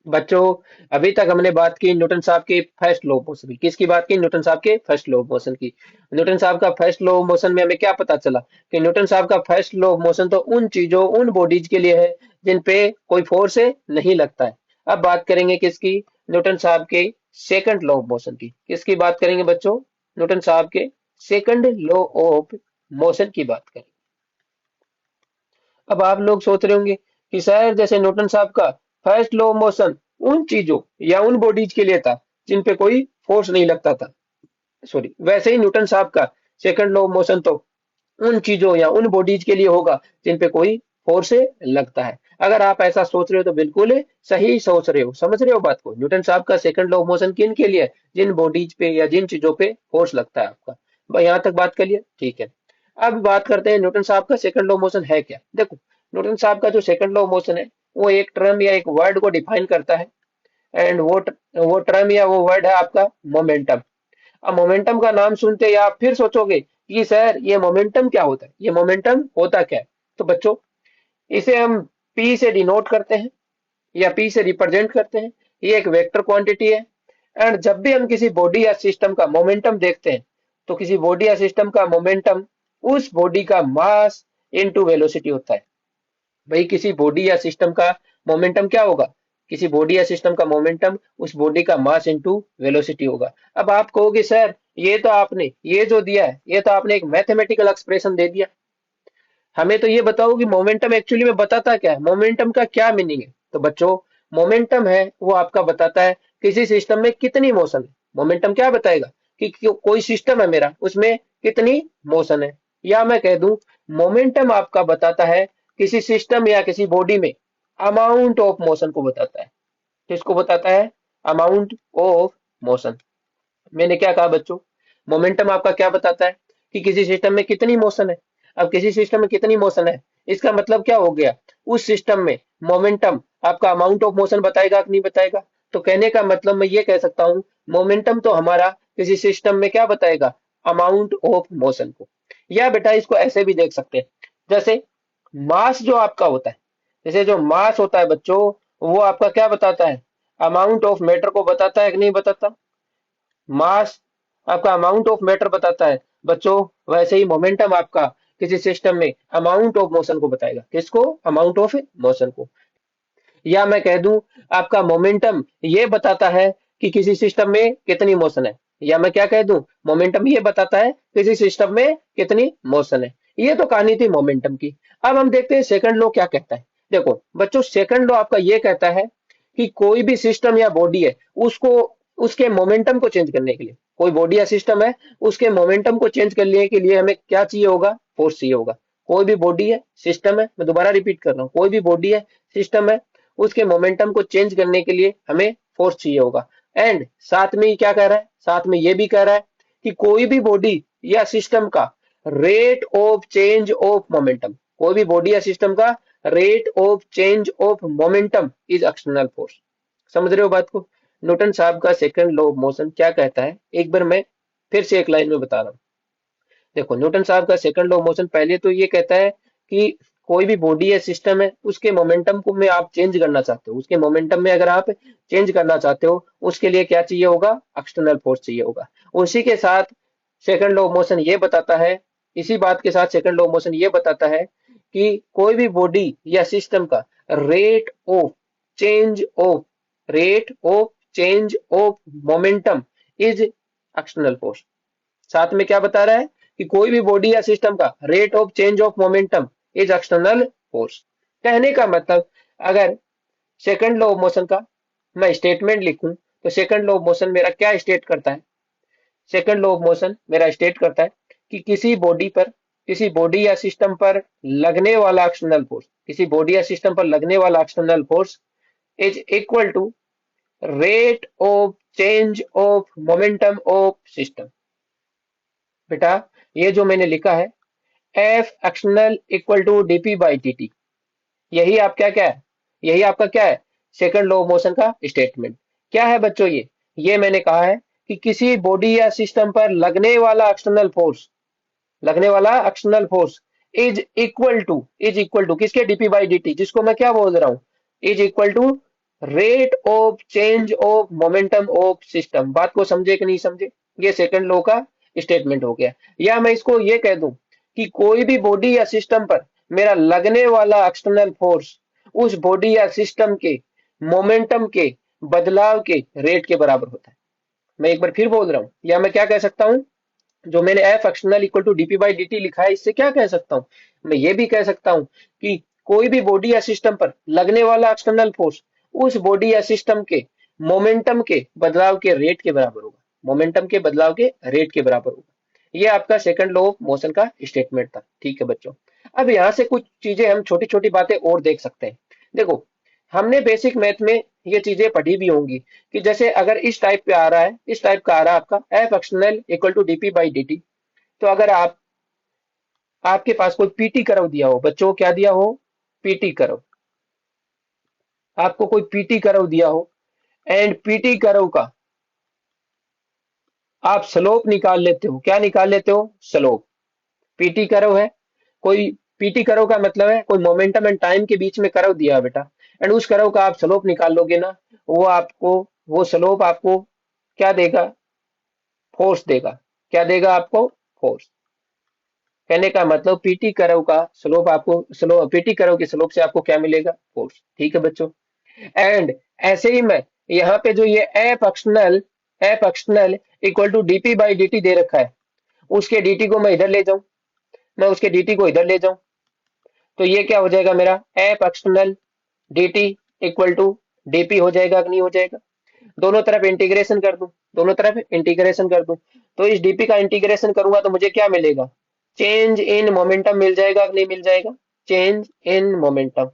बच्चों, अभी तक हमने बात की न्यूटन साहब के फर्स्ट लॉ ऑफ मोशन की। किसकी बात की? न्यूटन साहब के फर्स्ट लॉ ऑफ मोशन की। न्यूटन साहब का फर्स्ट लॉ ऑफ मोशन में हमें क्या पता चला कि न्यूटन साहब का फर्स्ट लॉ ऑफ मोशन तो उन चीजों, उन बॉडीज के लिए है जिन पे कोई फोर्स नहीं लगता है। अब बात करेंगे किसकी? न्यूटन साहब के सेकंड लॉ ऑफ मोशन की। किसकी बात करेंगे बच्चों? न्यूटन साहब के सेकंड लॉ ऑफ मोशन की बात करेंगे। अब आप लोग सोच रहे होंगे कि सर जैसे न्यूटन साहब का फर्स्ट लॉ ऑफ मोशन उन चीजों या उन बॉडीज के लिए था जिन पे कोई फोर्स नहीं लगता था, सॉरी, वैसे ही न्यूटन साहब का सेकंड लॉ ऑफ मोशन तो उन चीजों या उन बॉडीज के लिए होगा जिन पे कोई फोर्स लगता है। अगर आप ऐसा सोच रहे हो तो बिल्कुल सही सोच रहे हो, समझ रहे हो बात को। न्यूटन साहब का सेकंड लॉ ऑफ मोशन किन के लिए है? जिन बॉडीज पे या जिन चीजों पे फोर्स लगता है आपका। यहाँ तक बात कर लिया, ठीक है। अब बात करते हैं न्यूटन साहब का सेकंड लॉ ऑफ मोशन है क्या। देखो, न्यूटन साहब का जो सेकंड लॉ ऑफ मोशन है वो एक टर्म या एक वर्ड को डिफाइन करता है। एंड वो टर्म या वो वर्ड है आपका मोमेंटम। अब मोमेंटम का नाम सुनते ही आप फिर सोचोगे कि सर ये मोमेंटम क्या होता है, ये मोमेंटम होता क्या है। तो बच्चों, इसे हम पी से डिनोट करते हैं या पी से रिप्रेजेंट करते हैं। ये एक वेक्टर क्वांटिटी है। एंड जब भी हम किसी बॉडी या सिस्टम का मोमेंटम देखते हैं तो किसी बॉडी या सिस्टम का मोमेंटम उस बॉडी का मास इनटू वेलोसिटी होता है। भाई किसी बॉडी या सिस्टम का मोमेंटम क्या होगा? किसी बॉडी या सिस्टम का मोमेंटम उस बॉडी का मास इनटू वेलोसिटी होगा। अब आप कहोगे सर ये तो आपने ये जो दिया है ये तो आपने एक मैथमेटिकल एक्सप्रेशन दे दिया, हमें तो ये बताओ कि मोमेंटम एक्चुअली में बताता क्या है, मोमेंटम का क्या मीनिंग है। तो बच्चों, मोमेंटम है वो आपका बताता है किसी सिस्टम में कितनी मोशन है। मोमेंटम क्या बताएगा कि कोई सिस्टम है मेरा उसमें कितनी मोशन है। या मैं कह दूं, मोमेंटम आपका बताता है किसी सिस्टम या किसी बॉडी में अमाउंट ऑफ मोशन को बताता है। किसको बताता है? Amount of motion. मैंने क्या कहा बच्चों? मोमेंटम आपका क्या बताता है कि किसी सिस्टम में कितनी मोशन है। अब किसी सिस्टम में कितनी मोशन है, इसका मतलब क्या हो गया? उस सिस्टम में मोमेंटम आपका अमाउंट ऑफ मोशन बताएगा कि नहीं बताएगा। तो कहने का मतलब मैं ये कह सकता हूँ, मोमेंटम तो हमारा किसी सिस्टम में क्या बताएगा? अमाउंट ऑफ मोशन को। या बेटा इसको ऐसे भी देख सकते हैं, जैसे मास जो आपका होता है, जैसे जो मास होता है बच्चों, वो आपका क्या बताता है? अमाउंट ऑफ मैटर को बताता है कि नहीं बताता? मास आपका अमाउंट ऑफ मैटर बताता है बच्चों, वैसे ही मोमेंटम आपका किसी सिस्टम में अमाउंट ऑफ मोशन को बताएगा। किसको? अमाउंट ऑफ मोशन को। या मैं कह दूं, आपका मोमेंटम ये बताता है कि किसी सिस्टम में कितनी मोशन है। या मैं क्या कह दूं, मोमेंटम ये बताता है किसी सिस्टम में कितनी मोशन है। ये तो कहानी थी मोमेंटम की। अब हम देखते हैं सेकंड लॉ क्या कहता है। देखो बच्चों, सेकंड लॉ आपका ये कहता है कि कोई भी सिस्टम या बॉडी है उसको उसके मोमेंटम को चेंज करने के लिए, कोई बॉडी या सिस्टम है उसके मोमेंटम को चेंज करने के लिए हमें क्या चाहिए होगा? फोर्स चाहिए होगा। कोई भी बॉडी है, सिस्टम है, मैं दोबारा रिपीट कर रहा हूँ, कोई भी बॉडी है, सिस्टम है, उसके मोमेंटम को चेंज करने के लिए हमें फोर्स चाहिए होगा। एंड साथ में ही क्या कह रहा है? साथ में ये भी कह रहा है कि कोई भी बॉडी या सिस्टम का rate of change of momentum, कोई भी बॉडी या सिस्टम का rate of change of momentum is external force. समझ रहे हो बात को? न्यूटन साहब का सेकंड लॉ ऑफ मोशन क्या कहता है, एक बार मैं फिर से एक लाइन में बता रहा हूँ। देखो, न्यूटन साहब का सेकंड लॉ ऑफ मोशन पहले तो ये कहता है कि कोई भी बॉडी या सिस्टम है उसके मोमेंटम को में आप चेंज करना चाहते हो, उसके मोमेंटम में अगर आप चेंज करना चाहते हो उसके लिए क्या चाहिए होगा? एक्सटर्नल फोर्स चाहिए होगा। उसी के साथ सेकंड लॉ ऑफ मोशन ये बताता है, इसी बात के साथ सेकंड लॉ ऑफ मोशन ये बताता है कि कोई भी बॉडी या सिस्टम का rate of change of rate of change of momentum is external force. साथ में क्या बता रहा है कि कोई भी बॉडी या सिस्टम का rate of change of momentum is external force. कहने का मतलब, अगर सेकंड लॉ ऑफ मोशन का मैं स्टेटमेंट लिखूं तो सेकंड लॉ ऑफ मोशन मेरा क्या स्टेट करता है? सेकंड लॉ ऑफ मोशन मेरा स्टेट करता है कि किसी बॉडी पर, किसी बॉडी या सिस्टम पर लगने वाला एक्सटर्नल फोर्स, किसी बॉडी या सिस्टम पर लगने वाला external force is equal to rate of change of momentum of system. बेटा, ये जो मैंने लिखा है F external equal to DP by T, यही आप क्या क्या है, यही आपका क्या है? सेकंड लॉ ऑफ मोशन का स्टेटमेंट। क्या है बच्चों ये मैंने कहा है कि किसी बॉडी या सिस्टम पर लगने वाला external force is equal to किसके? डीपी बाई डी टी, जिसको मैं क्या बोल रहा हूं? Is equal to rate of change of momentum of system. बात को समझे कि नहीं समझे? ये सेकंड लॉ का स्टेटमेंट हो गया। या मैं इसको ये कह दूं कि कोई भी बॉडी या सिस्टम पर मेरा लगने वाला एक्सटर्नल फोर्स उस बॉडी या सिस्टम के मोमेंटम के बदलाव के रेट के बराबर होता है। मैं एक बार फिर बोल रहा हूं, या मैं क्या कह सकता हूं, जो मैंने F external equal to DP by D लिखा है, इससे क्या कह सकता हूँ? मैं ये भी कह सकता हूँ कि कोई भी बॉडी या सिस्टम पर लगने वाला एक्सटर्नल फोर्स उस बॉडी या सिस्टम के मोमेंटम के बदलाव के रेट के बराबर होगा। मोमेंटम के बदलाव के रेट के बराबर होगा। ये आपका सेकंड लॉ ऑफ मोशन का स्टेटमेंट था। ठीक है बच्चों, अब यहाँ से कुछ चीजें हम छोटी छोटी बातें और देख सकते हैं। देखो, हमने बेसिक मैथ में ये चीजें पढ़ी भी होंगी कि जैसे अगर इस टाइप पे आ रहा है, इस टाइप का आ रहा है आपका F external equal to DP by D, तो अगर आपके पास कोई पीटी कर्व दिया हो, बच्चों क्या दिया हो? PT curve. आपको कोई पीटी कर्व दिया हो एंड पीटी कर्व का आप स्लोप निकाल लेते हो। क्या निकाल लेते हो? स्लोप। पीटी कर्व है, कोई पीटी कर्व का मतलब है कोई मोमेंटम एंड टाइम के बीच में कर्व दिया है बेटा, एंड उस कर्व का आप स्लोप निकाल लोगे ना, वो आपको, वो स्लोप आपको क्या देगा? फोर्स देगा। क्या देगा आपको? फोर्स। कहने का मतलब पीटी कर्व का स्लोप आपको, स्लोप पीटी कर्व के स्लोप से आपको क्या मिलेगा? फोर्स। ठीक है बच्चों, एंड ऐसे ही मैं यहाँ पे जो ये F external equal to DP by D दे रखा है, उसके dt को मैं इधर ले जाऊं, मैं उसके dt को इधर ले जाऊं, तो ये क्या हो जाएगा मेरा? F external dt equal to dp हो जाएगा कि नहीं हो जाएगा? दोनों तरफ इंटीग्रेशन कर दूं, दोनों तरफ इंटीग्रेशन कर दूं, तो इस डीपी का इंटीग्रेशन करूंगा तो मुझे क्या मिलेगा? चेंज इन मोमेंटम मिल जाएगा कि नहीं मिल जाएगा? Change in momentum,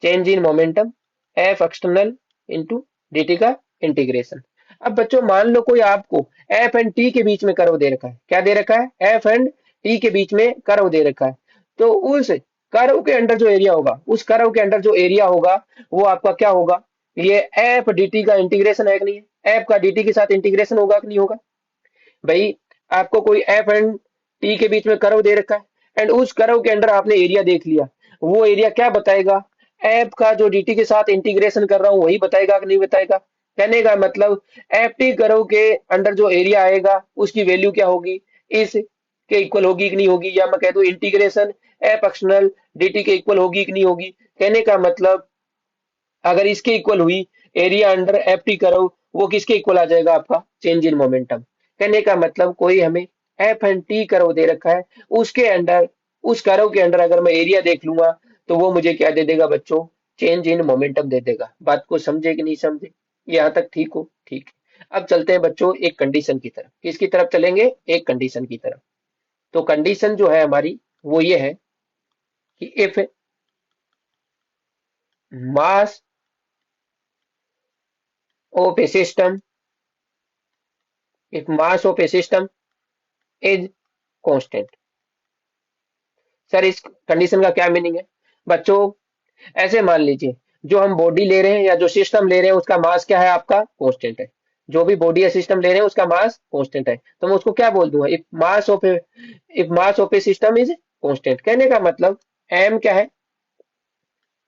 change in momentum F external into dt का इंटीग्रेशन। अब बच्चों मान लो कोई आपको एफ एंड टी के बीच में कर्व दे रखा है। क्या दे रखा है? एफ एंड टी के बीच में कर्व दे रखा है। तो उस कर्व के अंदर जो एरिया होगा, उस कर्व के अंदर जो एरिया होगा, वो आपका क्या होगा? ये एफ dt का इंटीग्रेशन है कि नहीं है? एफ का dt के साथ इंटीग्रेशन होगा कि नहीं होगा? भाई, आपको कोई एफ एंड टी के बीच में कर्व दे रखा है एंड उस कर्व के अंदर आपने एरिया देख लिया, वो एरिया क्या बताएगा? एफ का जो dt के साथ इंटीग्रेशन कर रहा हूं वही बताएगा कि नहीं बताएगा? कहने का मतलब एफ टी कर्व के अंदर जो एरिया आएगा उसकी वैल्यू क्या होगी? इस के इक्वल होगी कि नहीं होगी? या मैं कह दूं इंटीग्रेशन एफ एक्सटर्नल dt के इक्वल होगी कि नहीं होगी? कहने का मतलब अगर इसके इक्वल हुई area under F T curve, वो किसके इक्वल आ जाएगा? आपका चेंज इन मोमेंटम। कहने का मतलब कोई हमें एफ एंड टी कर्व दे रखा है, उसके अंडर, उस कर्व के अंडर अगर मैं एरिया देख लूंगा तो वो मुझे क्या दे देगा बच्चों? चेंज इन मोमेंटम दे देगा। बात को समझे कि नहीं समझे? यहाँ तक ठीक हो? ठीक है। अब चलते हैं बच्चों एक कंडीशन की तरफ। किसकी तरफ चलेंगे? एक कंडीशन की तरफ। तो कंडीशन जो है हमारी वो ये है कि if mass of A system, if mass of a system is constant। Sir इस कंडीशन का क्या मीनिंग है? बच्चों ऐसे मान लीजिए, जो हम बॉडी ले रहे हैं या जो सिस्टम ले रहे हैं उसका मास क्या है? आपका कांस्टेंट है। जो भी बॉडी या सिस्टम ले रहे हैं उसका मास कांस्टेंट है, तो मैं उसको क्या बोल दूंगा? If mass of A system is constant. कहने का मतलब एम क्या है?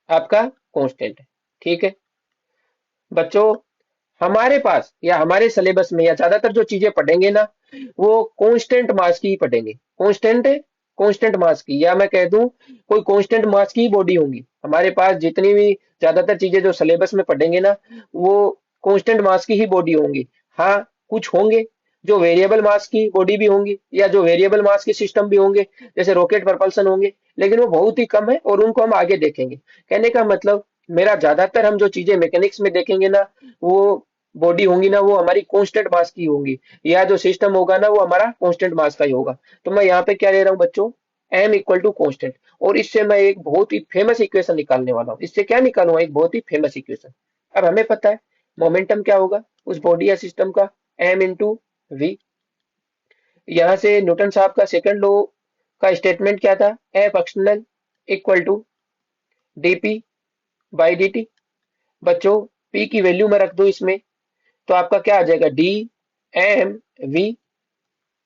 आपका कांस्टेंट है। ठीक है बच्चों, हमारे पास या हमारे सिलेबस में या ज्यादातर जो चीजें पढ़ेंगे ना, वो कांस्टेंट मास की ही पढ़ेंगे। कांस्टेंट मास की, या मैं कह दूं कोई कांस्टेंट मास की बॉडी होंगी हमारे पास। जितनी भी ज्यादातर चीजें जो सिलेबस में पढ़ेंगे ना, वो कांस्टेंट मास की ही बॉडी होंगी। हाँ, कुछ होंगे जो वेरिएबल मास की बॉडी भी होंगी या जो वेरिएबल मास के सिस्टम भी होंगे, जैसे रॉकेट propulsion होंगे, लेकिन वो बहुत ही कम है और उनको हम आगे देखेंगे। कहने का मतलब मेरा ज्यादातर हम जो चीजें मैकेनिक्स में देखेंगे ना, वो बॉडी होंगी ना, वो हमारी कांस्टेंट मास की होंगी, या जो सिस्टम होगा ना वो हमारा कांस्टेंट मास का ही होगा। तो मैं यहाँ पे क्या ले रहा हूँ बच्चों? M equal to constant. और इससे मैं एक बहुत ही फेमस इक्वेशन निकालने वाला हूँ। इससे क्या निकालूंगा? एक बहुत ही फेमस इक्वेशन। अब हमें पता है मोमेंटम क्या होगा उस बॉडी या सिस्टम का? M into V. यहाँ से न्यूटन साहब का सेकंड लॉ का स्टेटमेंट क्या था? F external equal to DP by D. बच्चों पी की वैल्यू में रख दो इसमें, तो आपका क्या आ जाएगा? D M V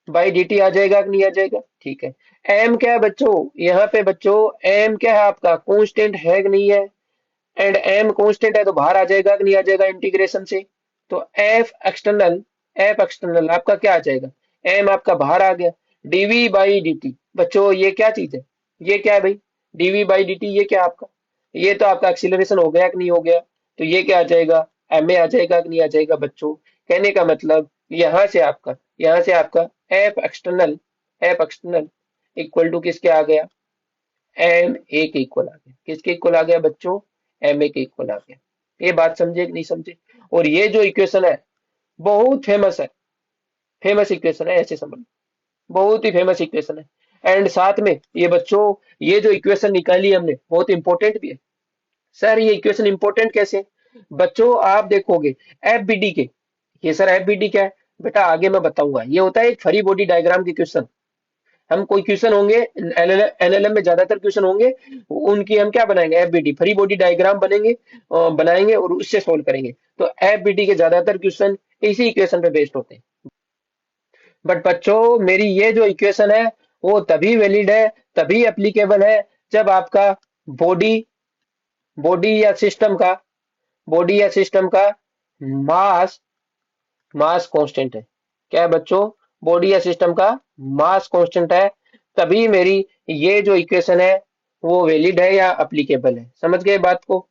by D T आ जाएगा कि नहीं आ जाएगा? ठीक है। एम क्या है बच्चों? यहाँ पे बच्चों एम क्या है आपका? कांस्टेंट है कि नहीं है? एंड एम कांस्टेंट है तो बाहर आ जाएगा कि नहीं आ जाएगा इंटीग्रेशन से? तो एफ एक्सटर्नल आपका क्या आ जाएगा? एम आपका बाहर आ गया। डीवी बाई डी टी बच्चों ये क्या चीज है? ये क्या है भाई? डीवी बाई डी टी ये क्या आपका? ये तो आपका एक्सीलरेशन हो गया कि नहीं हो गया? तो ये क्या आ जाएगा? एम ए आ जाएगा कि नहीं आ जाएगा बच्चों? कहने का मतलब यहाँ से आपका एफ एक्सटर्नल इक्वल टू किसके आ गया? एम ए के इक्वल आ गया। किसके इक्वल आ गया बच्चों? एम ए के इक्वल आ गया। ये बात समझे कि नहीं समझे? और ये जो इक्वेशन है बहुत फेमस है, फेमस इक्वेशन है, ऐसे समझ, बहुत ही फेमस इक्वेशन है। एंड साथ में ये बच्चों ये जो इक्वेशन निकाली हमने बहुत इंपॉर्टेंट भी है। सर ये इक्वेशन इंपॉर्टेंट कैसे? बच्चों आप देखोगे एफ बी डी के, ये सर एफ बी डी क्या है बेटा आगे मैं बताऊंगा। ये होता है एक फ्री बॉडी डायग्राम की क्वेश्चन। हम कोई क्वेश्चन होंगे एनएलएम में ज्यादातर क्वेश्चन होंगे, उनकी हम क्या बनाएंगे? एफबीडी फ्री बॉडी डायग्राम बनाएंगे और उससे सोल्व करेंगे। तो एफबीडी के ज्यादातर क्वेश्चन इसी इक्वेशन पे बेस्ड होते हैं। बट बच्चों मेरी ये जो इक्वेशन है वो तभी वैलिड है, तभी एप्लीकेबल है जब आपका बॉडी बॉडी या सिस्टम का बॉडी या सिस्टम का मास मास कांस्टेंट है। क्या है बच्चों? बॉडी या सिस्टम का मास कांस्टेंट है, तभी मेरी ये जो इक्वेशन है वो वैलिड है या अप्लीकेबल है। समझ गए बात को?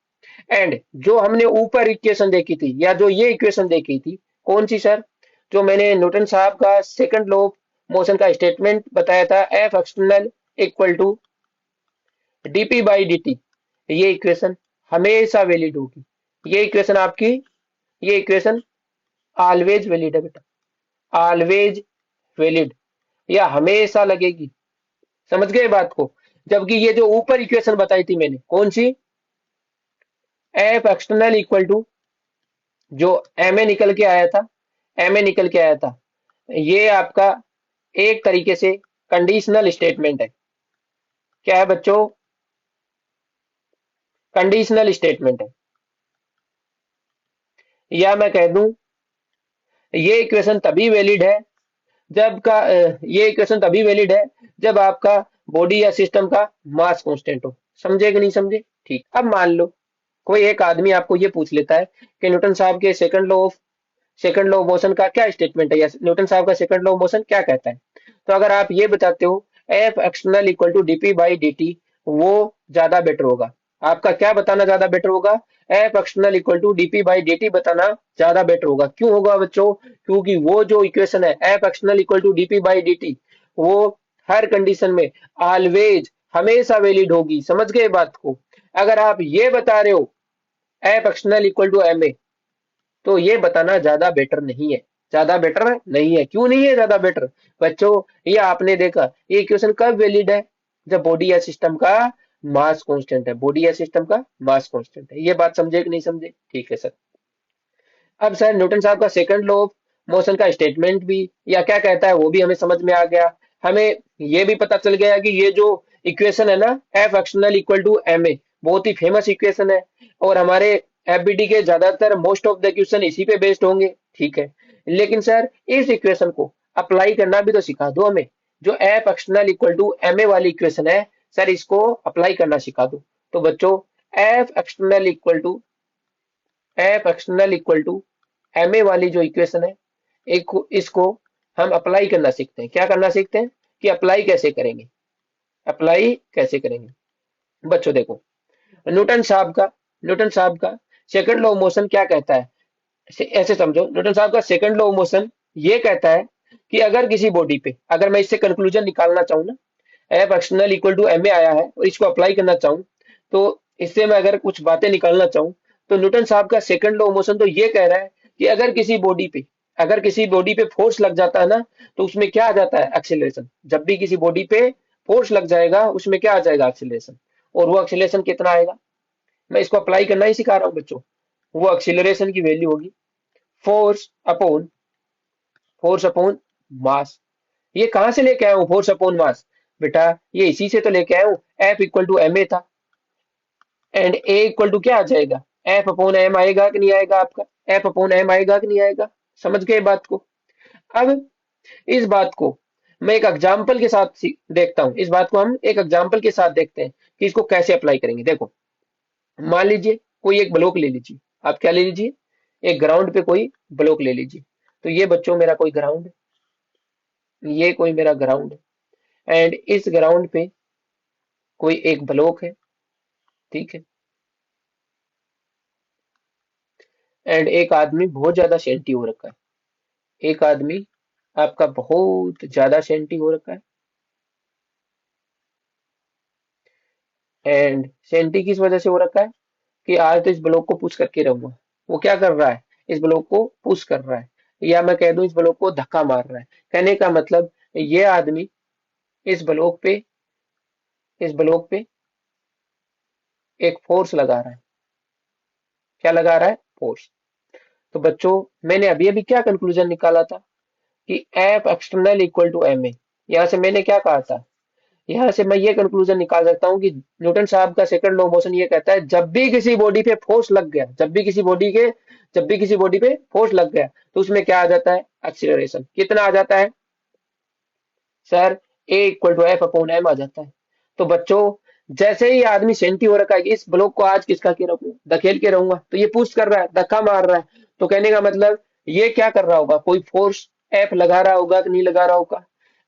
एंड जो हमने ऊपर इक्वेशन देखी थी या जो ये इक्वेशन देखी थी कौन सी सर? जो मैंने न्यूटन साहब का सेकंड लॉ ऑफ मोशन का स्टेटमेंट बताया था, F external equal to DP by D, ये इक्वेशन हमेशा वैलिड होगी। ये इक्वेशन आपकी, ये इक्वेशन ऑलवेज वैलिड है बेटा, ऑलवेज वैलिड, या हमेशा लगेगी। समझ गए बात को? जबकि ये जो ऊपर इक्वेशन बताई थी मैंने कौन सी, एफ एक्सटर्नल इक्वल टू जो एम ए निकल के आया था, एम ए निकल के आया था, ये आपका एक तरीके से कंडीशनल स्टेटमेंट है। क्या है बच्चों? कंडीशनल स्टेटमेंट है। या मैं कह दूं ये इक्वेशन तभी वैलिड है ये इक्वेशन तभी वैलिड है जब आपका बॉडी या सिस्टम का मास कांस्टेंट हो। समझे कि नहीं समझे? ठीक। अब मान लो कोई एक आदमी आपको ये पूछ लेता है कि न्यूटन साहब के सेकंड लॉ ऑफ मोशन का क्या स्टेटमेंट है, या न्यूटन साहब का सेकंड लॉ ऑफ मोशन क्या कहता है? तो अगर आप ये बताते हो F external equal to DP by D T, वो ज्यादा बेटर होगा। आपका क्या बताना ज्यादा बेटर होगा? F external equal to DP by D T बताना ज्यादा बेटर होगा। क्यों होगा बच्चों? क्योंकि वो जो इक्वेशन है F external equal to DP by D T, वो हर कंडीशन में ऑलवेज हमेशा वैलिड होगी। समझ गए बात को? अगर आप ये बता रहे हो F external equal to M A, तो ये बताना ज्यादा बेटर नहीं है। ज्यादा बेटर नहीं है। क्यों नहीं है ज्यादा बेटर? बच्चों ये आपने देखा ये इक्वेशन कब वैलिड है? जब बॉडी या सिस्टम का मास कांस्टेंट है, बॉडी या सिस्टम का मास कांस्टेंट है। ये बात समझे कि नहीं समझे? ठीक है सर। अब सर न्यूटन साहब का सेकंड लॉ ऑफ मोशन का स्टेटमेंट भी या क्या कहता है वो भी हमें समझ में आ गया। हमें ये भी पता चल गया कि ये जो इक्वेशन है ना F external equal to M A, बहुत ही फेमस इक्वेशन है और हमारे एफबीडी के ज्यादातर मोस्ट ऑफ द क्वेश्चन इसी पे बेस्ड होंगे। ठीक है। लेकिन सर इस इक्वेशन को अप्लाई करना भी तो सिखा दो हमें। जो F external equal to M A वाली इक्वेशन है सर, इसको अप्लाई करना सिखा दो। तो बच्चों F external equal to M A वाली जो इक्वेशन है एक इसको हम अप्लाई करना सीखते हैं। क्या करना सीखते हैं कि अप्लाई कैसे करेंगे? अप्लाई कैसे करेंगे? बच्चों देखो न्यूटन साहब का सेकंड लॉ ऑफ मोशन क्या कहता है? ऐसे समझो न्यूटन साहब का सेकंड लॉ ऑफ मोशन ये कहता है कि अगर किसी बॉडी पे, अगर मैं इससे कंक्लूजन निकालना चाहूँ ना, F external equal to M A आया है और इसको अप्लाई करना चाहूँ, तो इससे मैं अगर कुछ बातें निकालना चाहूँ तो न्यूटन साहब का सेकंड लॉ ऑफ मोशन तो ये कह रहा है कि अगर किसी बॉडी पे फोर्स लग जाता है ना, तो उसमें क्या आ जाता है? एक्सीलरेशन। जब भी किसी बॉडी पे फोर्स लग जाएगा उसमें क्या आ जाएगा? एक्सीलरेशन। और वो एक्सीलरेशन कितना आएगा? मैं इसको अप्लाई करना ही सिखा रहा हूँ बच्चों। वो एक्सीलरेशन की वैल्यू होगी फोर्स अपॉन मास। ये कहां से लेके आया हूँ फोर्स अपॉन मास? बेटा ये इसी से तो लेके आया हूँ। F equal to M A था एंड ए इक्वल टू क्या आ जाएगा? एफ अपॉन एम आएगा कि नहीं आएगा? आपका एफ अपॉन एम आएगा कि नहीं आएगा? समझ गए बात को? अब इस बात को मैं एक एग्जाम्पल के साथ देखता हूँ इस बात को, हम एक एग्जाम्पल के साथ देखते हैं कि इसको कैसे अप्लाई करेंगे। देखो, मान लीजिए कोई एक ब्लॉक ले लीजिए, आप क्या ले लीजिए, एक ग्राउंड पे कोई ब्लॉक ले लीजिए। तो ये बच्चों मेरा कोई ग्राउंड है, ये कोई मेरा ग्राउंड है, एंड इस ग्राउंड पे कोई एक ब्लॉक है, ठीक है। एंड एक आदमी बहुत ज्यादा सेंटी हो रखा है, एक आदमी आपका बहुत ज्यादा सेंटी हो रखा है। एंड सेंटी किस वजह से हो रखा है कि आज तो इस ब्लॉक को पुश करके रहूंगा। वो क्या कर रहा है, इस ब्लॉक को पुश कर रहा है, या मैं कह दूं इस ब्लॉक को धक्का मार रहा है। कहने का मतलब ये आदमी इस ब्लॉक पे, इस ब्लॉक पे एक फोर्स लगा रहा है। क्या लगा रहा है, फोर्स। तो बच्चों मैंने अभी अभी क्या कंक्लूजन निकाला था कि F external equal to M A. यहाँ से मैंने क्या कहा था, यहाँ से मैं ये कंक्लूजन निकाल सकता हूँ कि न्यूटन साहब का सेकंड लॉ मोशन ये कहता है जब भी किसी बॉडी पे फोर्स लग गया, जब भी किसी बॉडी पे फोर्स लग गया तो उसमें क्या आ जाता है, एक्सीलरेशन। कितना आ जाता है sir, A equal to F upon M आ जाता है। तो बच्चों जैसे ही आदमी सेंटी हो रखा है कि इस ब्लॉक को आज किसका के रखूंगा, धकेल के रहूंगा, तो ये पुश कर रहा है, धक्का मार रहा है। तो कहने का मतलब ये क्या कर रहा होगा, कोई फोर्स एफ लगा रहा होगा कि नहीं लगा रहा होगा।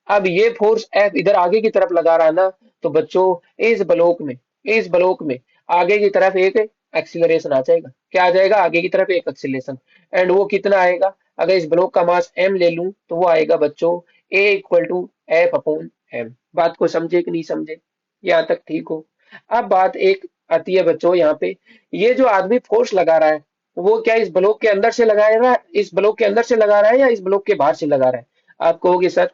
अब ये फोर्स एफ इधर आगे की तरफ लगा रहा है ना, तो बच्चों इस ब्लॉक में, इस ब्लॉक में आगे की तरफ एक एक्सीलरेशन आ जाएगा। क्या आ जाएगा, आगे की तरफ एक एक्सीलरेशन। एंड वो कितना आएगा, अगर इस ब्लॉक का मास m ले लूं तो वो आएगा बच्चों a equal to F upon M. बात को समझे कि नहीं समझे, यहाँ तक ठीक हो। अब बात एक आती है बच्चों यहाँ पे, ये जो आदमी फोर्स लगा रहा है वो क्या इस ब्लॉक के अंदर से लगा रहा है, इस ब्लॉक के अंदर से लगा रहा है या इस ब्लॉक के बाहर से लगा रहा है। आप कहोगे सर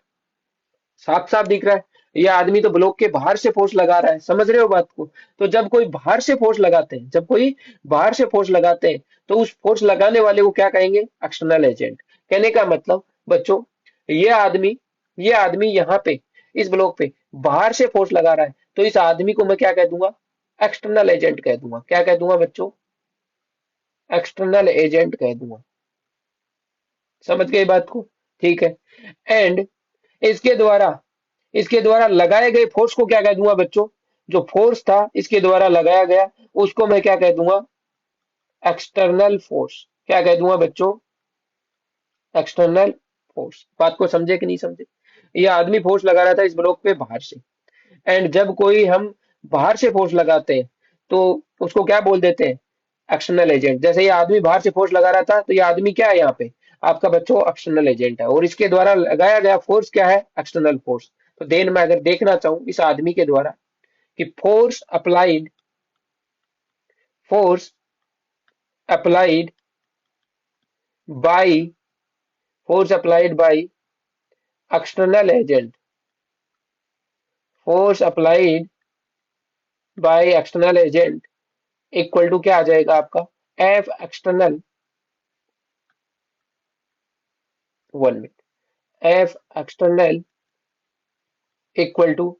साफ साफ दिख रहा है, ये आदमी तो ब्लॉक के बाहर से फोर्स लगा रहा है। समझ रहे हो बात को। तो जब कोई बाहर से फोर्स लगाते हैं, जब कोई बाहर से फोर्स लगाते हैं तो उस फोर्स लगाने वाले को क्या कहेंगे, एक्सटर्नल एजेंट। कहने का मतलब बच्चों ये आदमी, ये आदमी यहाँ पे इस ब्लॉक पे बाहर से फोर्स लगा रहा है, तो इस आदमी को मैं क्या कह दूंगा, एक्सटर्नल एजेंट कह दूंगा। क्या कह दूंगा बच्चों, एक्सटर्नल एजेंट कह दूंगा। समझ गए बात को, ठीक है। एंड इसके द्वारा, इसके द्वारा लगाए गए फोर्स को क्या कह दूंगा बच्चों, जो फोर्स था इसके द्वारा लगाया गया उसको मैं क्या कह दूंगा, एक्सटर्नल फोर्स। क्या कह दूंगा बच्चों, एक्सटर्नल फोर्स। बात को समझे कि नहीं समझे। ये आदमी फोर्स लगा रहा था इस ब्लॉक पे बाहर से, एंड जब कोई हम बाहर से फोर्स लगाते हैं तो उसको क्या बोल देते हैं, एक्सटर्नल एजेंट। जैसे ये आदमी बाहर से फोर्स लगा रहा था तो ये आदमी क्या है यहाँ पे, आपका बच्चों एक्सटर्नल एजेंट है, और इसके द्वारा लगाया गया फोर्स क्या है, एक्सटर्नल फोर्स। तो देन मैं अगर देखना चाहूं इस आदमी के द्वारा कि force applied, force applied by, force applied by external agent, force applied by external agent equal to क्या आ जाएगा आपका, F external, one minute, F external equal to,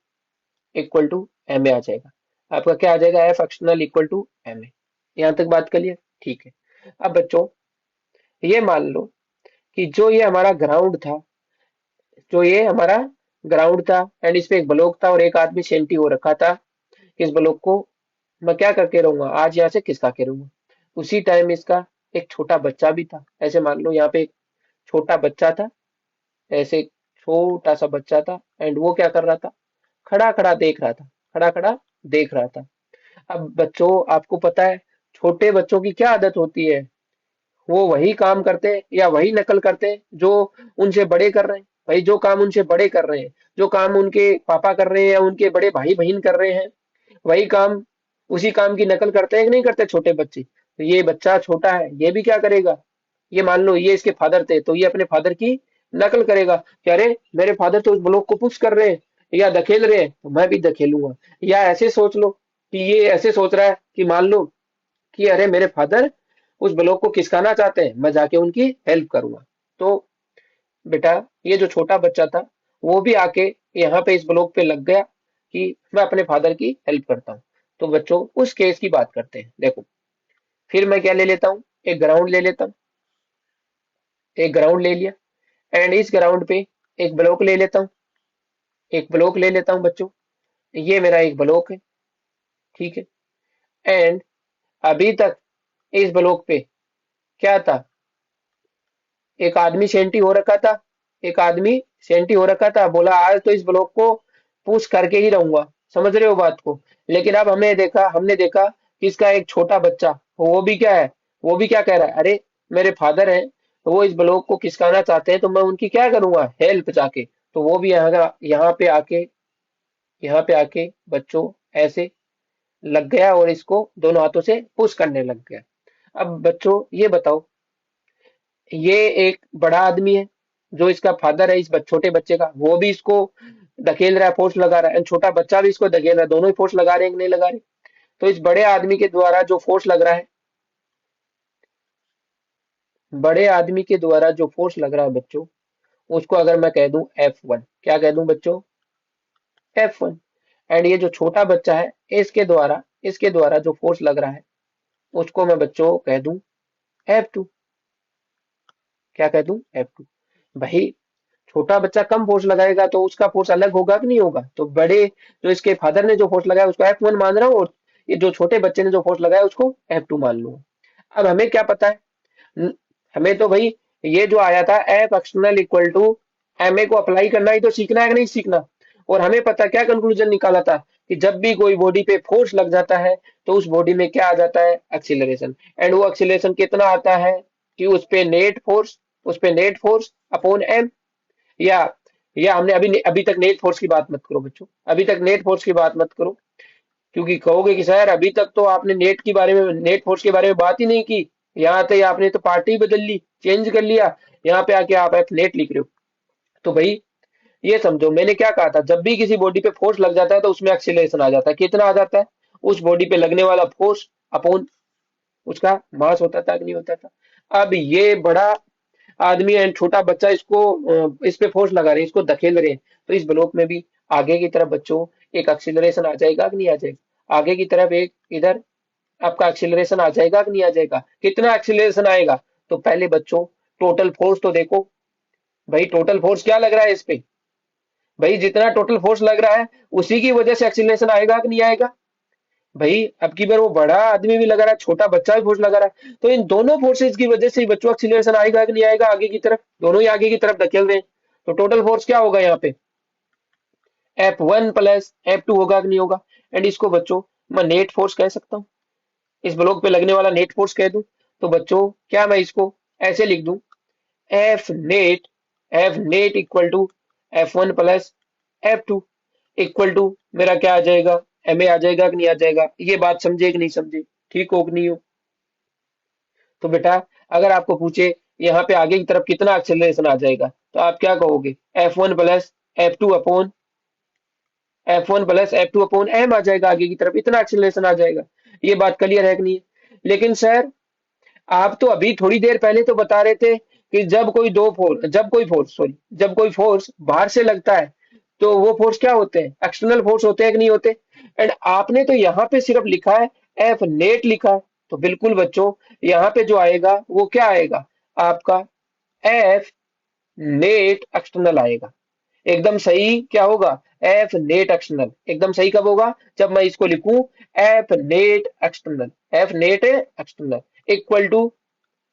equal to M A आ जाएगा। आपका क्या आ जाएगा, F external equal to M A. यहां तक बात क्लियर, ठीक है। अब बच्चों ये मान लो कि जो ये हमारा ग्राउंड था, जो ये हमारा ग्राउंड था एंड इस पे एक ब्लॉक था और एक आदमी सेंटी हो रखा था, इस ब्लॉक को मैं क्या करके रहूंगा, आज यहाँ से खिसका के रहूंगा। उसी टाइम इसका एक छोटा बच्चा भी था। ऐसे मान लो यहाँ पे एक छोटा बच्चा था, ऐसे एक छोटा सा बच्चा था, एंड वो क्या कर रहा था, खड़ा खड़ा देख रहा था, खड़ा खड़ा देख रहा था। अब बच्चों आपको पता है छोटे बच्चों की क्या आदत होती है, वो वही काम करते हैं या वही नकल करते हैं जो उनसे बड़े कर रहे हैं। भाई जो काम उनसे बड़े कर रहे हैं, जो काम उनके पापा कर रहे हैं या उनके बड़े भाई बहन कर रहे हैं, वही काम, उसी काम की नकल करते हैं कि नहीं करते छोटे बच्चे। तो ये बच्चा छोटा है, ये भी क्या करेगा, ये मान लो ये इसके फादर थे तो ये अपने फादर की नकल करेगा कि अरे मेरे फादर तो उस ब्लॉक को पुश कर रहे हैं या धकेल रहे हैं तो मैं भी धकेलूंगा। या ऐसे सोच लो कि ये ऐसे सोच रहा है कि मान लो कि अरे मेरे फादर उस ब्लॉक को खिसकाना चाहते हैं, मैं जाके उनकी हेल्प करूंगा। तो बेटा ये जो छोटा बच्चा था वो भी आके यहाँ पे इस ब्लॉक पे लग गया कि मैं अपने फादर की हेल्प करता हूँ। तो बच्चों उस केस की बात करते हैं। देखो फिर मैं क्या ले लेता हूँ, एक ग्राउंड ले लेता हूँ, एक ग्राउंड ले लिया, एंड इस ग्राउंड पे एक ब्लॉक ले लेता हूँ, एक ब्लॉक ले लेता हूं बच्चों, ये मेरा एक ब्लॉक है, ठीक है। एंड अभी तक इस ब्लॉक पे क्या था, एक आदमी सेंटी हो रखा था, एक आदमी सेंटी हो रखा था, बोला आज तो इस ब्लॉक को पुश करके ही रहूंगा, समझ रहे हो बात को। लेकिन अब हमने देखा कि इसका एक छोटा बच्चा, वो भी क्या है, वो भी क्या कह रहा है, अरे मेरे फादर हैं, वो इस ब्लॉक को खिसकाना चाहते हैं, तो मैं उनकी क्या करूंगा, हेल्प जाके। तो वो भी यहाँ पे आके बच्चों ऐसे लग गया और इसको दोनों हाथों से पुश करने लग गया। अब बच्चों ये बताओ, ये एक बड़ा आदमी है जो इसका फादर है, छोटे बच्चे का, वो भी इसको धकेल रहा है, फोर्स लगा रहा है, and छोटा बच्चा भी इसको धकेल रहा है, दोनों ही फोर्स लगा रहे हैं कि नहीं लगा रहे। तो इस बड़े आदमी के द्वारा जो फोर्स लग रहा है, बड़े आदमी के द्वारा जो फोर्स लग रहा है बच्चों, उसको अगर मैं कह दूं F1, क्या कह दूं बच्चों, F1। एंड ये जो छोटा बच्चा है, इसके द्वारा जो फोर्स लग रहा है, उसको मैं बच्चों कह दूं F2। क्या कह दूं, F2। भाई छोटा बच्चा कम फोर्स लगाएगा तो उसका फोर्स अलग होगा कि नहीं होगा, तो बड़े जो इसके फादर ने जो फोर्स लगाया उसको F1 मान रहा हूँ, और ये जो छोटे बच्चे ने जो फोर्स लगाया उसको F2 मान लूँ। अब हमें क्या पता है, न- हमें तो भाई ये जो आया था F external equal to M A को अप्लाई करना ही तो सीखना है कि नहीं सीखना। और हमें पता क्या कंक्लूजन निकाला था, कि जब भी कोई बॉडी पे फोर्स लग जाता है तो उस बॉडी में क्या आ जाता है, एक्सीलरेशन। एंड वो एक्सीलरेशन कितना आता है, कि उस पे नेट फोर्स अपॉन एम, या हमने अभी अभी तक नेट फोर्स की बात मत करो बच्चों, अभी तक नेट फोर्स की बात मत करो, क्योंकि कहोगे कि सर अभी तक तो आपने नेट फोर्स के बारे में बात ही नहीं की, यहाँ आते ही आपने तो पार्टी बदल ली, चेंज कर लिया, यहाँ पे आके आप एफ नेट लिख रहे हो। तो भाई ये समझो मैंने क्या कहा था, जब भी किसी बॉडी पे फोर्स लग जाता है तो उसमें एक्सीलरेशन आ जाता है, कितना आ जाता है, उस बॉडी पे लगने वाला फोर्स अपॉन उसका मास होता था कि नहीं होता था। अब ये बड़ा आदमी एंड छोटा बच्चा इस पे फोर्स लगा रहे हैं, इसको धकेल रहे हैं, तो इस ब्लॉक में भी आगे की तरफ बच्चों एक एक्सीलरेशन आ जाएगा कि नहीं आ जाएगा, आगे की तरफ एक इधर आपका एक्सीलरेशन आ जाएगा कि नहीं आ जाएगा, कितना एक्सीलरेशन आएगा। तो पहले बच्चों टोटल फोर्स तो देखो, भाई टोटल फोर्स क्या लग रहा है इस पे, भाई जितना टोटल फोर्स लग रहा है उसी की वजह से एक्सीलरेशन आएगा कि नहीं आएगा। भाई अब की बार वो बड़ा आदमी भी लगा रहा है, छोटा बच्चा भी फोर्स लगा रहा है, तो इन दोनों फोर्सेज की वजह से ही बच्चों एक्सीलरेशन आएगा कि नहीं आएगा, आगे की तरफ दोनों ही आगे की तरफ धकेल रहे हैं। तो टोटल फोर्स क्या होगा यहाँ पे, F1 प्लस F2 होगा कि नहीं होगा। एंड इसको बच्चों मैं नेट फोर्स कह सकता हूँ, इस ब्लॉक पे लगने वाला नेट फोर्स कह दूं। तो बच्चों क्या मैं इसको ऐसे लिख दूं, F net equal to F1 plus F2 equal to मेरा क्या आ जाएगा, एम ए आ जाएगा कि नहीं आ जाएगा। ये बात समझे कि नहीं समझे, ठीक हो कि नहीं हो। तो बेटा अगर आपको पूछे यहाँ पे आगे की तरफ कितना एक्सेलरेशन आ जाएगा, तो आप क्या कहोगे, F1 plus F2 upon M आ जाएगा, आगे की तरफ इतना एक्सेलरेशन आ जाएगा। ये बात क्लियर है कि नहीं है। लेकिन सर आप तो अभी थोड़ी देर पहले तो बता रहे थे कि जब कोई फोर्स बाहर से लगता है तो वो फोर्स क्या होते हैं, एक्सटर्नल फोर्स होते हैं कि नहीं होते। एंड आपने तो यहाँ पे सिर्फ लिखा है एफ नेट लिखा है, तो बिल्कुल बच्चों यहाँ पे जो आएगा वो क्या आएगा, आपका एफ नेट एक्सटर्नल आएगा। एकदम सही क्या होगा, एफ नेट एक्सटर्नल एकदम सही कब होगा, जब मैं इसको लिखूं F net external equal to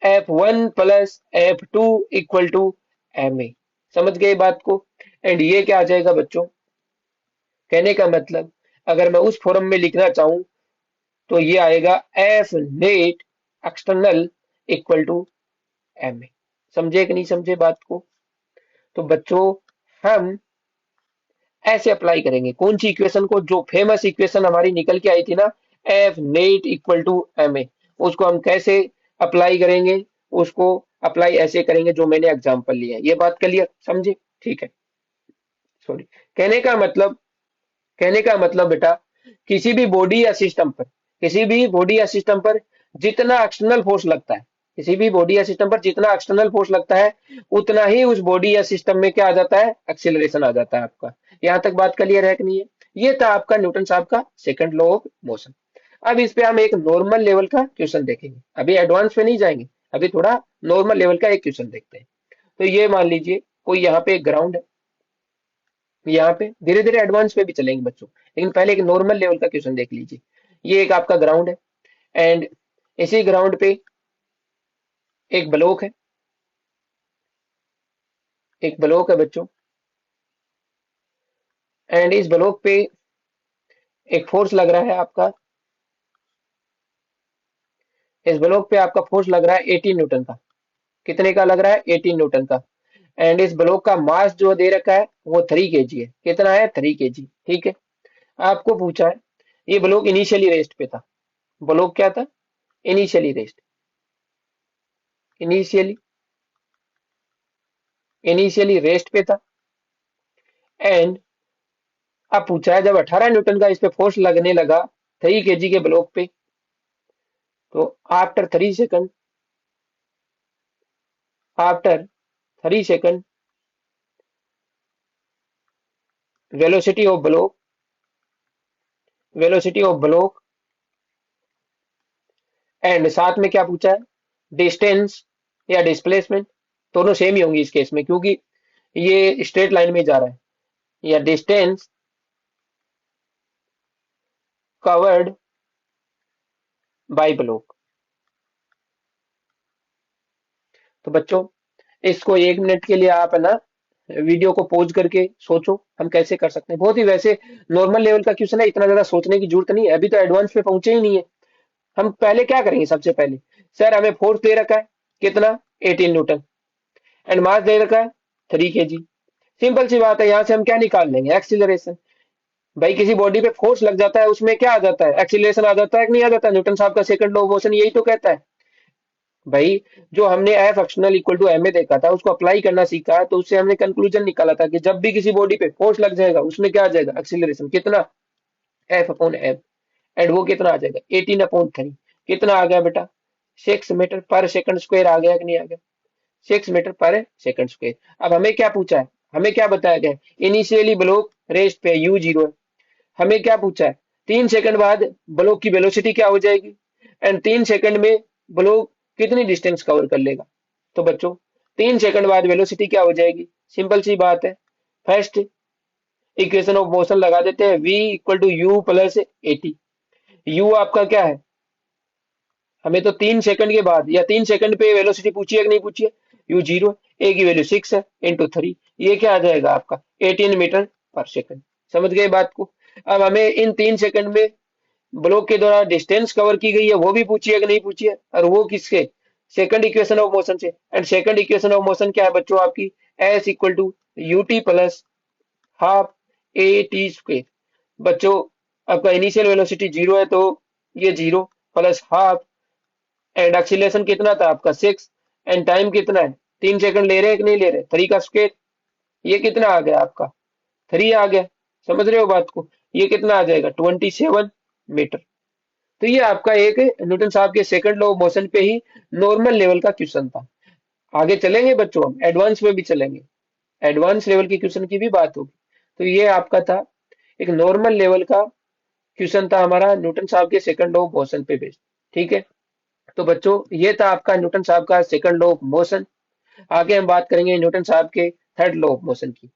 F1 plus F2 equal to M A. समझ गए बात को। एंड ये क्या आ जाएगा बच्चों, कहने का मतलब अगर मैं उस फॉर्म में लिखना चाहूं तो ये आएगा F net external equal to M A. समझे कि नहीं समझे बात को। तो बच्चों हम ऐसे अप्लाई करेंगे कौन सी इक्वेशन को, जो फेमस इक्वेशन हमारी निकल के आई थी ना, F net equal to M A, उसको हम कैसे अप्लाई करेंगे, उसको अप्लाई ऐसे करेंगे जो मैंने एग्जांपल लिया है। ये बात क्लियर समझे, ठीक है। सॉरी, कहने का मतलब कहने का मतलब बेटा किसी भी बॉडी या सिस्टम पर किसी भी बॉडी या सिस्टम पर जितना एक्सटर्नल फोर्स लगता है किसी भी बॉडी या सिस्टम पर जितना एक्सटर्नल फोर्स लगता है उतना ही उस बॉडी या सिस्टम में क्या आ जाता है, एक्सीलरेशन आ जाता है आपका। यहाँ तक बात क्लियर है कि नहीं है। ये था आपका न्यूटन साहब का सेकंड लॉ ऑफ मोशन। अब इस पे हम एक नॉर्मल लेवल का क्वेश्चन देखेंगे, अभी एडवांस पे नहीं जाएंगे, अभी थोड़ा नॉर्मल लेवल का एक क्वेश्चन देखते हैं। तो ये मान लीजिए कोई यहाँ पे एक ग्राउंड है, यहाँ पे धीरे धीरे एडवांस पे भी चलेंगे बच्चों, लेकिन पहले एक नॉर्मल लेवल का क्वेश्चन देख लीजिए। ये एक आपका ग्राउंड है, एंड इसी ग्राउंड पे एक ब्लॉक है, एक ब्लॉक है बच्चों, एंड इस ब्लॉक पे एक फोर्स लग रहा है आपका, इस ब्लॉक पे आपका फोर्स लग रहा है 18 न्यूटन का। कितने का लग रहा है? 18 न्यूटन का। एंड इस ब्लॉक का मास जो दे रखा है वो 3 kg है। कितना है? 3 kg। ठीक है, आपको पूछा है ये ब्लॉक इनिशियली रेस्ट पे था। ब्लॉक क्या था? Initially rest, initially initially rest पे था। एंड अब पूछा है जब 18 न्यूटन का इस पे फोर्स लगने लगा 3 kg के ब्लॉक पे, तो after 3 second velocity of block, velocity of block, and साथ में क्या पूछा है? डिस्टेंस या डिस्प्लेसमेंट, दोनों सेम ही होंगी इस केस में क्योंकि ये स्ट्रेट लाइन में जा रहा है। या डिस्टेंस कवर्ड बाय ब्लॉक। तो बच्चों इसको 1 मिनट के लिए आप है ना वीडियो को पॉज करके सोचो हम कैसे कर सकते हैं। बहुत ही वैसे नॉर्मल लेवल का क्वेश्चन है, इतना ज्यादा सोचने की जरूरत नहीं है, अभी तो एडवांस पे पहुंचे ही नहीं है। हम पहले क्या करेंगे? सबसे पहले सर हमें फोर्स दे रखा है कितना? 18 न्यूटन, एंड मास दे रखा है 3 kg। सिंपल सी बात है, यहाँ से हम क्या निकाल लेंगे? एक्सीलरेशन। भाई किसी बॉडी पे फोर्स लग जाता है उसमें क्या आ जाता है? एक्सीलरेशन आ जाता है कि नहीं आ जाता? न्यूटन साहब का सेकंड लॉ ऑफ मोशन यही तो कहता है। भाई जो हमने F external equal to M A देखा था उसको अप्लाई करना सीखा है, तो उससे हमने कंक्लूजन निकाला था कि जब भी किसी बॉडी पे फोर्स लग जाएगा उसमें क्या आ जाएगा? एक्सीलरेशन। कितना? F upon M. एंड वो कितना आ जाएगा? 18/3। कितना आ गया बेटा? 6 मीटर पर सेकंड स्क्वायर आ गया कि नहीं आ गया? 6 मीटर पर सेकंड स्क्वायर। अब हमें क्या पूछा है? हमें क्या बताया गया है? इनिशियली ब्लॉक रेस्ट पे यू जीरो है। हमें क्या पूछा है? 3 सेकंड बाद ब्लॉक की वेलोसिटी क्या हो जाएगी, एंड 3 सेकंड में ब्लॉक कितनी डिस्टेंस कवर कर लेगा। तो बच्चों 3 सेकंड बाद वेलोसिटी क्या हो जाएगी? सिंपल सी बात है, फर्स्ट इक्वेशन ऑफ मोशन लगा देते हैं, v equal to U plus AT. U आपका क्या है? हमें तो 3 सेकंड के बाद या 3 सेकंड पे वेलोसिटी पूछी है कि नहीं पूछी है? यू जीरो, ए की वैल्यू 6 है, इंटू 3, ये क्या आ जाएगा आपका? 18 मीटर पर सेकंड। समझ गए बात को? अब हमें इन 3 सेकंड में ब्लॉक के द्वारा डिस्टेंस कवर की गई है वो भी पूछी है कि नहीं पूछी है, और वो किससे? सेकंड इक्वेशन ऑफ मोशन से। And second equation of motion क्या है बच्चों आपकी? S equal to U T plus half A T square. बच्चों आपका इनिशियल वेलोसिटी जीरो है, तो ये zero plus half, and acceleration कितना था आपका? 6, एंड टाइम कितना है? 3 सेकंड ले रहे हैं कि नहीं ले रहे? 3 का स्क्वायर, ये कितना आ गया आपका? 3 आ गया। समझ रहे हो बात को? ये कितना आ जाएगा? 27 मीटर। तो ये आपका एक न्यूटन साहब के सेकंड लॉ ऑफ मोशन पे ही नॉर्मल लेवल का क्वेश्चन था। आगे चलेंगे बच्चों, हम एडवांस में भी चलेंगे, एडवांस लेवल के क्वेश्चन की भी बात होगी। तो ये आपका था एक नॉर्मल लेवल का क्वेश्चन था हमारा न्यूटन साहब के सेकंड लॉ ऑफ मोशन पे बेस्ड। ठीक है, तो बच्चों ये था आपका न्यूटन साहब का सेकंड लॉ ऑफ मोशन। आगे हम बात करेंगे न्यूटन साहब के थर्ड लॉ ऑफ मोशन की।